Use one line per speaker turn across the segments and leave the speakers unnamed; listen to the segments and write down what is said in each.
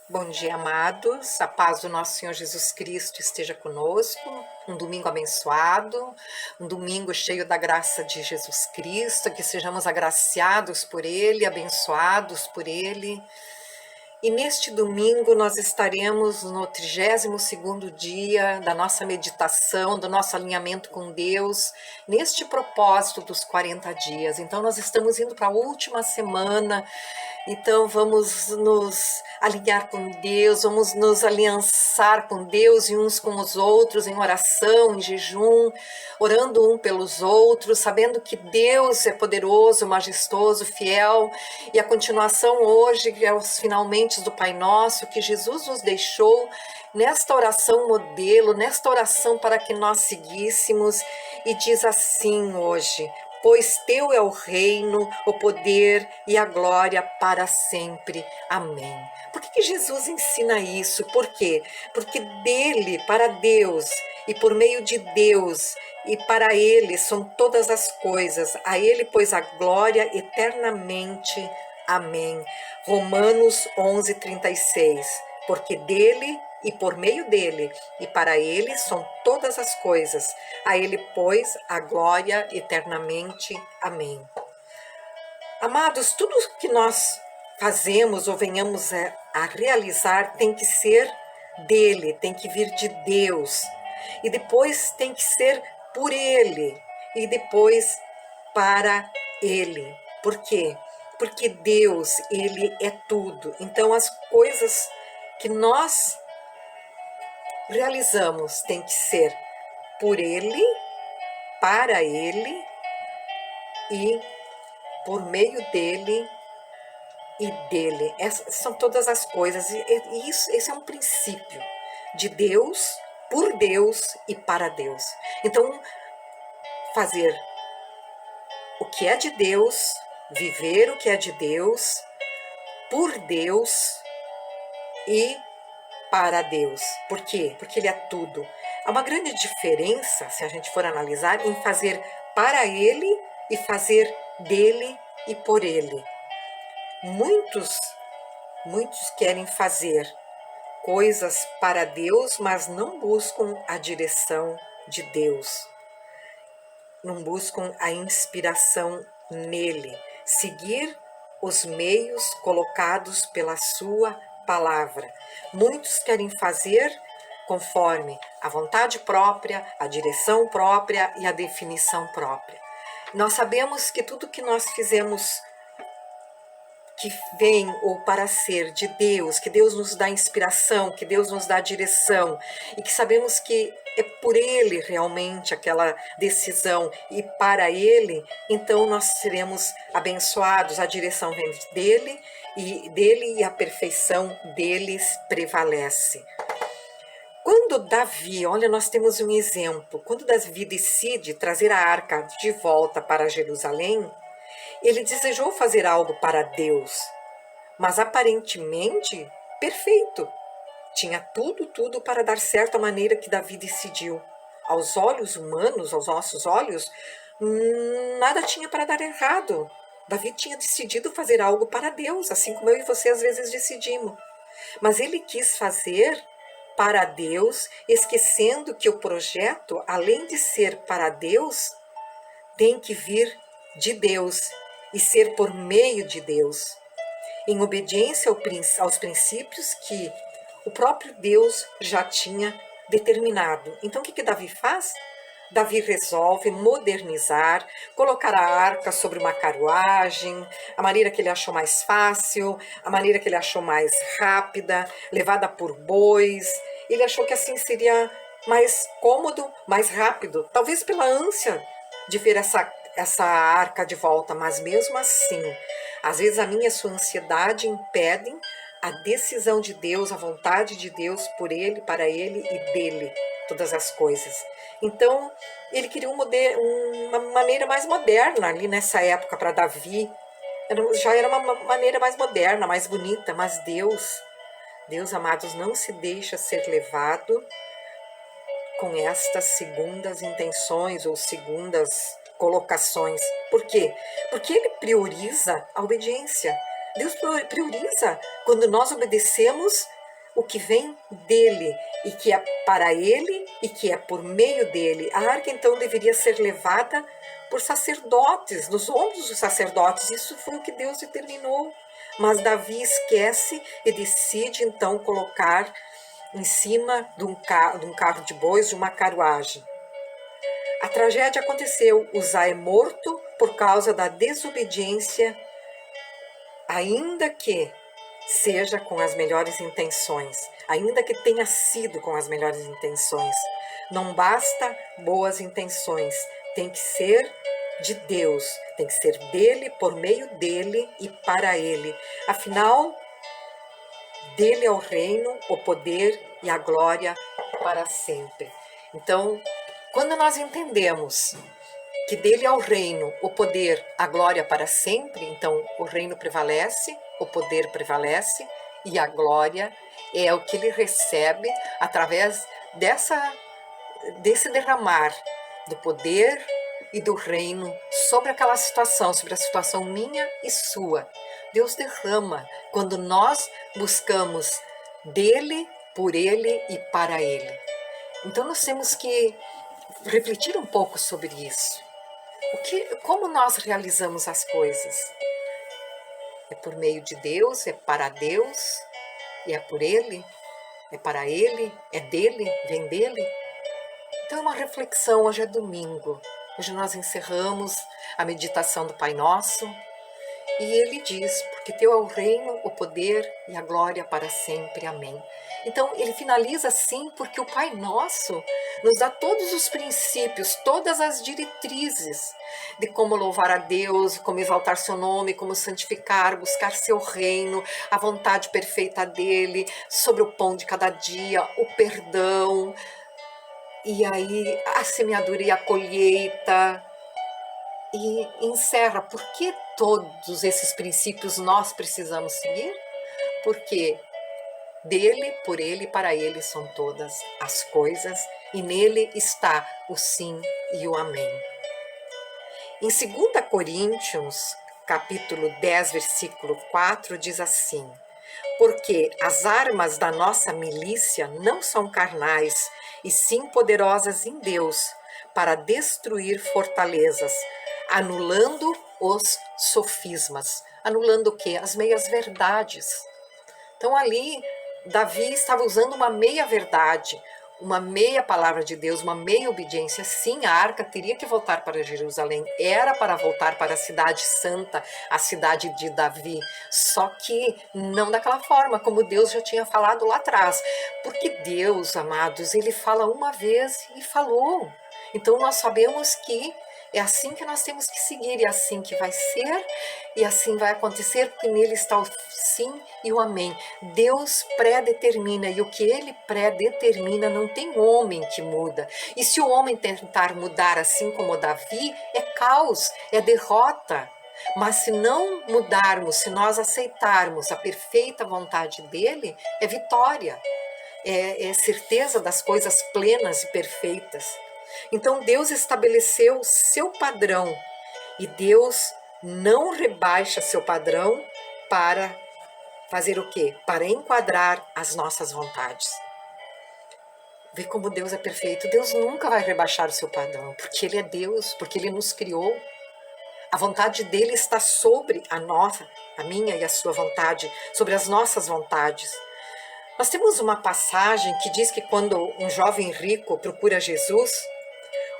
Bom dia, amados. A paz do nosso Senhor Jesus Cristo esteja conosco. Um domingo abençoado, um domingo cheio da graça de Jesus Cristo, que sejamos agraciados por Ele, abençoados por Ele. E neste domingo nós estaremos no 32º dia da nossa meditação, do nosso alinhamento com Deus, neste propósito dos 40 dias. Então nós estamos indo para a última semana. Então vamos nos alinhar com Deus, vamos nos aliançar com Deus e uns com os outros em oração, em jejum, orando um pelos outros, sabendo que Deus é poderoso, majestoso, fiel. E a continuação hoje, que é os finalmente do Pai Nosso, que Jesus nos deixou nesta oração modelo, nesta oração para que nós seguíssemos, e diz assim hoje: pois teu é o reino, o poder e a glória para sempre. Amém. Por que Jesus ensina isso? Por quê? Porque dele, para Deus, e por meio de Deus, e para ele são todas as coisas. A ele, pois, a glória eternamente. Amém. Romanos 11:36. Porque dele e por meio dele e para ele são todas as coisas. A ele, pois, a glória eternamente. Amém. Amados, tudo que nós fazemos ou venhamos a realizar tem que ser dele, tem que vir de Deus. E depois tem que ser por ele. E depois para ele. Por quê? Porque Deus, ele é tudo. Então as coisas que nós realizamos tem que ser por ele, para ele e por meio dele e dele. Essas são todas as coisas. E isso, esse é um princípio de Deus, por Deus e para Deus. Então, fazer o que é de Deus, viver o que é de Deus, por Deus e para Deus. Por quê? Porque ele é tudo. Há uma grande diferença, se a gente for analisar, em fazer para ele e fazer dele e por ele. Muitos querem fazer coisas para Deus, mas não buscam a direção de Deus. Não buscam a inspiração nele. Seguir os meios colocados pela sua palavra. Muitos querem fazer conforme a vontade própria, a direção própria e a definição própria. Nós sabemos que tudo que nós fizemos que vem ou para ser de Deus, que Deus nos dá inspiração, que Deus nos dá direção, e que sabemos que é por Ele realmente aquela decisão e para Ele, então nós seremos abençoados, a direção vem dele e a perfeição deles prevalece. Quando Davi, olha, nós temos um exemplo, quando Davi decide trazer a arca de volta para Jerusalém, ele desejou fazer algo para Deus, mas aparentemente perfeito. Tinha tudo para dar certo a maneira que Davi decidiu. Aos olhos humanos, aos nossos olhos, nada tinha para dar errado. Davi tinha decidido fazer algo para Deus, assim como eu e você às vezes decidimos. Mas ele quis fazer para Deus, esquecendo que o projeto, além de ser para Deus, tem que vir de Deus e ser por meio de Deus, em obediência aos princípios que o próprio Deus já tinha determinado. Então, o que Davi faz? Davi resolve modernizar, colocar a arca sobre uma carruagem, a maneira que ele achou mais fácil, a maneira que ele achou mais rápida, levada por bois. Ele achou que assim seria mais cômodo, mais rápido, talvez pela ânsia de ver essa arca de volta, mas mesmo assim, às vezes a minha e a sua ansiedade impedem a decisão de Deus, a vontade de Deus por ele, para ele e dele, todas as coisas. Então, ele queria uma maneira mais moderna ali nessa época para Davi. Já era uma maneira mais moderna, mais bonita, mas Deus, amados, não se deixa ser levado com estas segundas intenções ou segundas colocações. Por quê? Porque ele prioriza a obediência. Deus prioriza quando nós obedecemos o que vem dele e que é para ele e que é por meio dele. A arca então deveria ser levada por sacerdotes, nos ombros dos sacerdotes. Isso foi o que Deus determinou. Mas Davi esquece e decide então colocar em cima de um carro de bois, de uma carruagem. A tragédia aconteceu. Uzá é morto por causa da desobediência, ainda que seja com as melhores intenções, ainda que tenha sido com as melhores intenções. Não basta boas intenções, tem que ser de Deus, tem que ser dele, por meio dele e para ele. Afinal, dele é o reino, o poder e a glória para sempre. Então, quando nós entendemos que dele é o reino, o poder, a glória para sempre, então o reino prevalece, o poder prevalece e a glória é o que ele recebe através desse derramar do poder e do reino sobre aquela situação, sobre a situação minha e sua. Deus derrama quando nós buscamos dele, por ele e para ele. Então nós temos que refletir um pouco sobre isso. Como nós realizamos as coisas? É por meio de Deus, é para Deus, e é por Ele, é para Ele, é dele, vem dele. Então é uma reflexão, hoje é domingo, hoje nós encerramos a meditação do Pai Nosso, e ele diz, porque teu é o reino, o poder e a glória para sempre. Amém. Então ele finaliza assim, porque o Pai Nosso nos dá todos os princípios, todas as diretrizes de como louvar a Deus, como exaltar seu nome, como santificar, buscar seu reino, a vontade perfeita dele, sobre o pão de cada dia, o perdão, e aí a semeadura e a colheita. E encerra, por que todos esses princípios nós precisamos seguir? Porque dele, por ele e para ele são todas as coisas, e nele está o sim e o amém. Em 2 Coríntios, capítulo 10, versículo 4, diz assim: porque as armas da nossa milícia não são carnais, e sim poderosas em Deus, para destruir fortalezas, anulando os sofismas. Anulando o quê? As meias-verdades. Então ali, Davi estava usando uma meia-verdade, uma meia palavra de Deus, uma meia obediência. Sim, a arca teria que voltar para Jerusalém, era para voltar para a cidade santa, a cidade de Davi, só que não daquela forma, como Deus já tinha falado lá atrás, porque Deus, amados, ele fala uma vez e falou. Então nós sabemos que é assim que nós temos que seguir, é assim que vai ser, e assim vai acontecer, porque nele está o sim e o amém. Deus predetermina, e o que ele predetermina não tem homem que muda. E se o homem tentar mudar assim como Davi, é caos, é derrota. Mas se não mudarmos, se nós aceitarmos a perfeita vontade dele, é vitória, é certeza das coisas plenas e perfeitas. Então Deus estabeleceu seu padrão e Deus não rebaixa seu padrão para fazer o quê? Para enquadrar as nossas vontades. Vê como Deus é perfeito. Deus nunca vai rebaixar o seu padrão, porque Ele é Deus, porque Ele nos criou. A vontade dele está sobre a nossa, a minha e a sua vontade, sobre as nossas vontades. Nós temos uma passagem que diz que quando um jovem rico procura Jesus,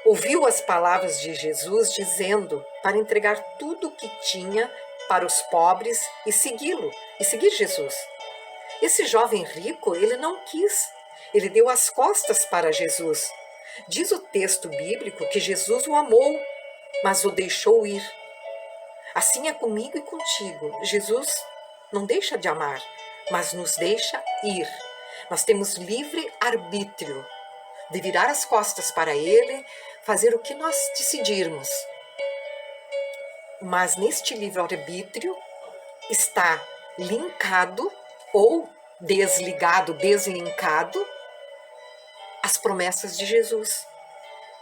ouviu as palavras de Jesus dizendo para entregar tudo o que tinha para os pobres e segui-lo, e seguir Jesus. Esse jovem rico, ele não quis, ele deu as costas para Jesus. Diz o texto bíblico que Jesus o amou, mas o deixou ir. Assim é comigo e contigo. Jesus não deixa de amar, mas nos deixa ir. Nós temos livre arbítrio de virar as costas para Ele, fazer o que nós decidirmos. Mas neste livre-arbítrio está linkado ou desligado, deslinkado as promessas de Jesus.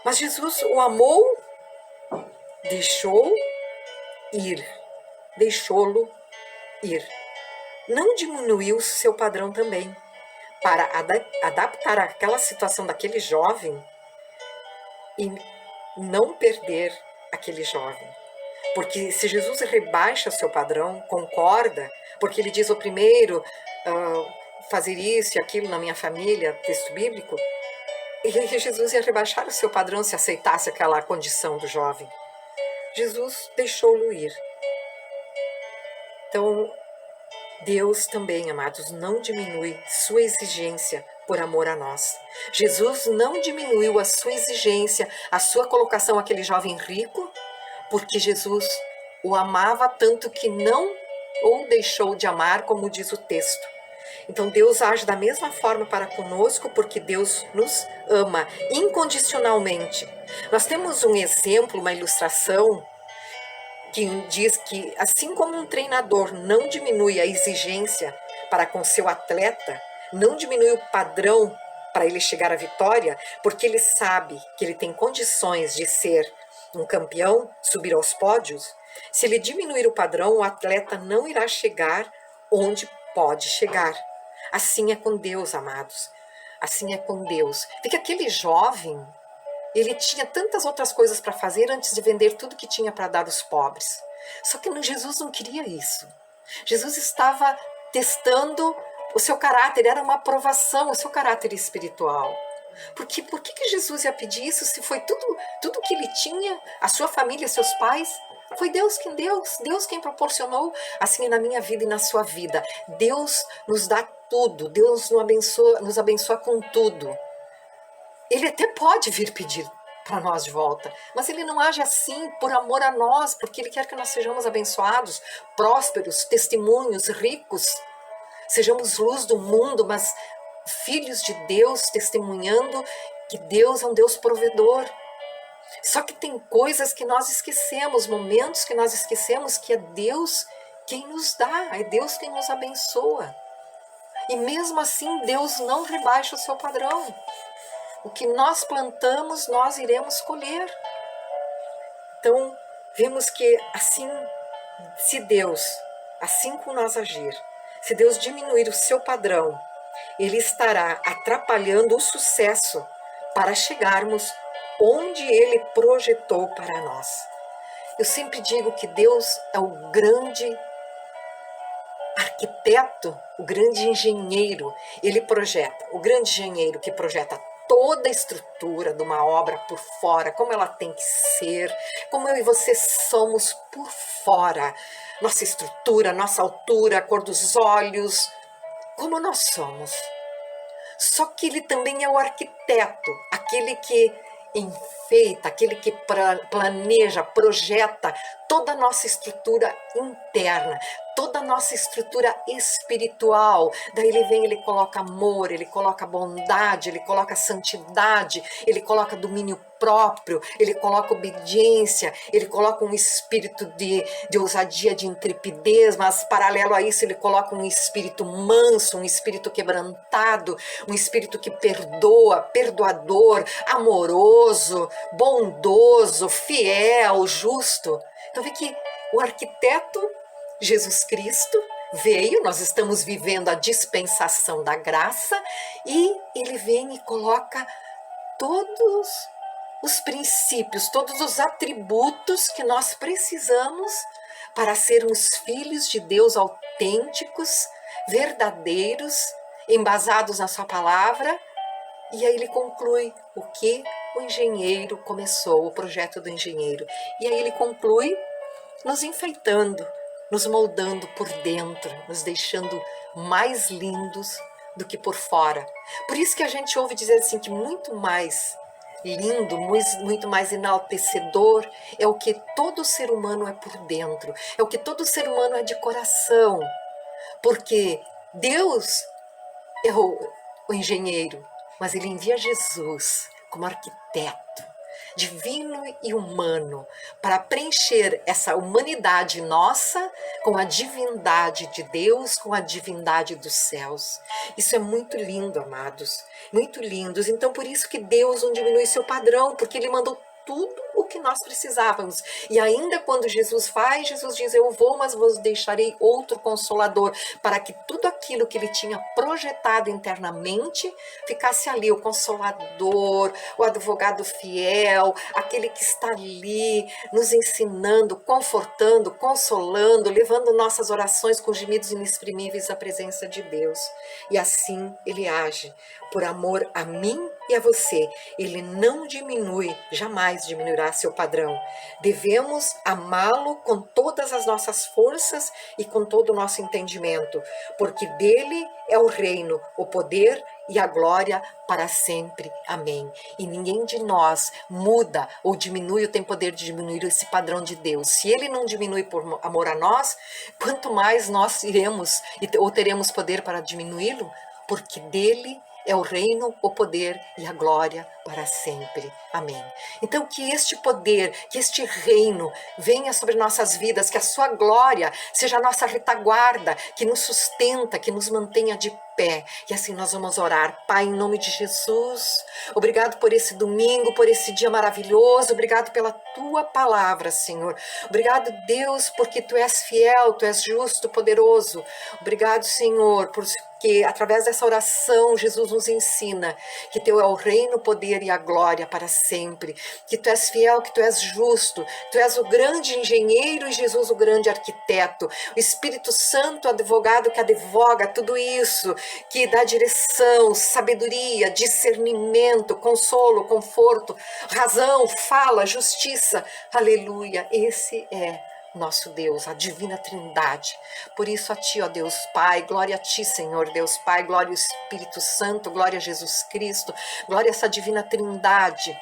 Mas Jesus o amou, deixou ir, deixou-lo ir. Não diminuiu seu padrão também, para adaptar aquela situação daquele jovem e não perder aquele jovem. Porque se Jesus rebaixa o seu padrão, concorda, porque ele diz o primeiro fazer isso e aquilo na minha família, texto bíblico, e Jesus ia rebaixar o seu padrão se aceitasse aquela condição do jovem. Jesus deixou-o ir. Então, Deus também, amados, não diminui sua exigência por amor a nós. Jesus não diminuiu a sua exigência, a sua colocação àquele jovem rico, porque Jesus o amava tanto que não o deixou de amar, como diz o texto. Então Deus age da mesma forma para conosco, porque Deus nos ama incondicionalmente. Nós temos um exemplo, uma ilustração, que diz que assim como um treinador não diminui a exigência para com seu atleta, não diminui o padrão para ele chegar à vitória, porque ele sabe que ele tem condições de ser um campeão, subir aos pódios, se ele diminuir o padrão, o atleta não irá chegar onde pode chegar. Assim é com Deus, amados. Assim é com Deus. Porque aquele jovem, ele tinha tantas outras coisas para fazer antes de vender tudo que tinha para dar aos pobres. Só que Jesus não queria isso. Jesus estava testando o seu caráter, era uma aprovação, o seu caráter espiritual. Porque por que Jesus ia pedir isso se foi tudo que ele tinha, a sua família, seus pais? Foi Deus quem proporcionou. Assim é na minha vida e na sua vida. Deus nos dá tudo, Deus nos abençoa com tudo. Ele até pode vir pedir para nós de volta, mas ele não age assim por amor a nós, porque ele quer que nós sejamos abençoados, prósperos, testemunhos, ricos, sejamos luz do mundo, mas filhos de Deus, testemunhando que Deus é um Deus provedor. Só que tem coisas que nós esquecemos, momentos que nós esquecemos que é Deus quem nos dá, é Deus quem nos abençoa. E mesmo assim, Deus não rebaixa o seu padrão. O que nós plantamos, nós iremos colher. Então, vemos que assim, se Deus, assim como nós agir, se Deus diminuir o seu padrão, ele estará atrapalhando o sucesso para chegarmos onde ele projetou para nós. Eu sempre digo que Deus é o grande arquiteto, o grande engenheiro. Ele projeta, o grande engenheiro que projeta toda a estrutura de uma obra por fora, como ela tem que ser, como eu e você somos por fora, nossa estrutura, nossa altura, a cor dos olhos, como nós somos. Só que ele também é o arquiteto, aquele que enfeita, aquele que planeja, projeta toda a nossa estrutura interna, toda a nossa estrutura espiritual. Daí ele vem, ele coloca amor, ele coloca bondade, ele coloca santidade, ele coloca domínio próprio, ele coloca obediência, ele coloca um espírito de ousadia, de intrepidez, mas paralelo a isso ele coloca um espírito manso, um espírito quebrantado, um espírito que perdoa, perdoador, amoroso, bondoso, fiel, justo. Então vê que o arquiteto Jesus Cristo veio, nós estamos vivendo a dispensação da graça, e ele vem e coloca todos os princípios, todos os atributos que nós precisamos para sermos filhos de Deus autênticos, verdadeiros, embasados na sua palavra. E aí ele conclui o que o engenheiro começou, o projeto do engenheiro. E aí ele conclui nos enfeitando, nos moldando por dentro, nos deixando mais lindos do que por fora. Por isso que a gente ouve dizer assim que muito mais lindo, muito mais enaltecedor é o que todo ser humano é por dentro, é o que todo ser humano é de coração, porque Deus é o engenheiro, mas ele envia Jesus como arquiteto, divino e humano, para preencher essa humanidade nossa com a divindade de Deus, com a divindade dos céus. Isso é muito lindo, amados, muito lindos. Então por isso que Deus não diminui seu padrão, porque ele mandou tudo o o que nós precisávamos. E ainda quando Jesus vai, Jesus diz, eu vou, mas vos deixarei outro Consolador, para que tudo aquilo que ele tinha projetado internamente ficasse ali, o Consolador, o advogado fiel, aquele que está ali nos ensinando, confortando, consolando, levando nossas orações com gemidos inexprimíveis à presença de Deus. E assim ele age, por amor a mim e a você. Ele não diminui, jamais diminuirá seu padrão. Devemos amá-lo com todas as nossas forças e com todo o nosso entendimento, porque dele é o reino, o poder e a glória para sempre. Amém. E ninguém de nós muda ou diminui ou tem poder de diminuir esse padrão de Deus. Se ele não diminui por amor a nós, quanto mais nós iremos ou teremos poder para diminuí-lo, porque dele é o reino, o poder e a glória para sempre. Amém. Então que este poder, que este reino venha sobre nossas vidas, que a sua glória seja a nossa retaguarda, que nos sustenta, que nos mantenha de pé. E assim nós vamos orar. Pai, em nome de Jesus, obrigado por esse domingo, por esse dia maravilhoso, obrigado pela tua palavra, Senhor. Obrigado, Deus, porque tu és fiel, tu és justo, poderoso. Obrigado, Senhor, porque através dessa oração Jesus nos ensina que teu é o reino, o poder e a glória para sempre, que tu és fiel, que tu és justo, tu és o grande engenheiro e Jesus o grande arquiteto, o Espírito Santo, advogado que advoga tudo isso, que dá direção, sabedoria, discernimento, consolo, conforto, razão, fala, justiça. Aleluia, esse é nosso Deus, a divina trindade. Por isso a ti, ó Deus Pai, glória a ti, Senhor Deus Pai, glória ao Espírito Santo, glória a Jesus Cristo, glória a essa divina trindade.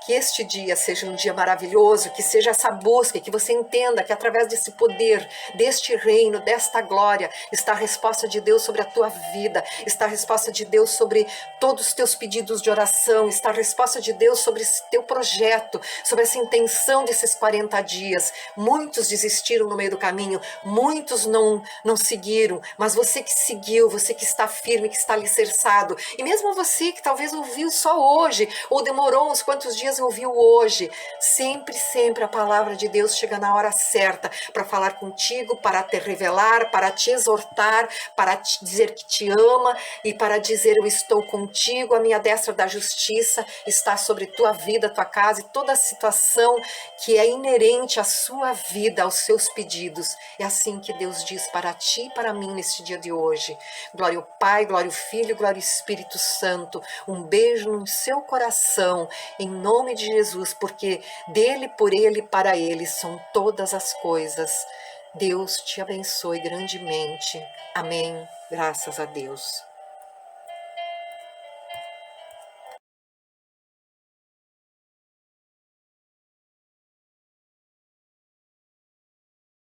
Que este dia seja um dia maravilhoso, que seja essa busca, que você entenda que através desse poder, deste reino, desta glória, está a resposta de Deus sobre a tua vida, está a resposta de Deus sobre todos os teus pedidos de oração, está a resposta de Deus sobre esse teu projeto, sobre essa intenção desses 40 dias. Muitos desistiram no meio do caminho, muitos não seguiram, mas você que seguiu, você que está firme, que está alicerçado, e mesmo você que talvez ouviu só hoje, ou demorou uns quantos dias ouviu hoje, sempre a palavra de Deus chega na hora certa para falar contigo, para te revelar, para te exortar, para te dizer que te ama e para dizer eu estou contigo, a minha destra da justiça está sobre tua vida, tua casa e toda a situação que é inerente à sua vida, aos seus pedidos. É assim que Deus diz para ti e para mim neste dia de hoje. Glória ao Pai, glória ao Filho, glória ao Espírito Santo. Um beijo no seu coração, em nome de Jesus, porque dele, por ele e para ele são todas as coisas. Deus te abençoe grandemente. Amém. Graças a Deus.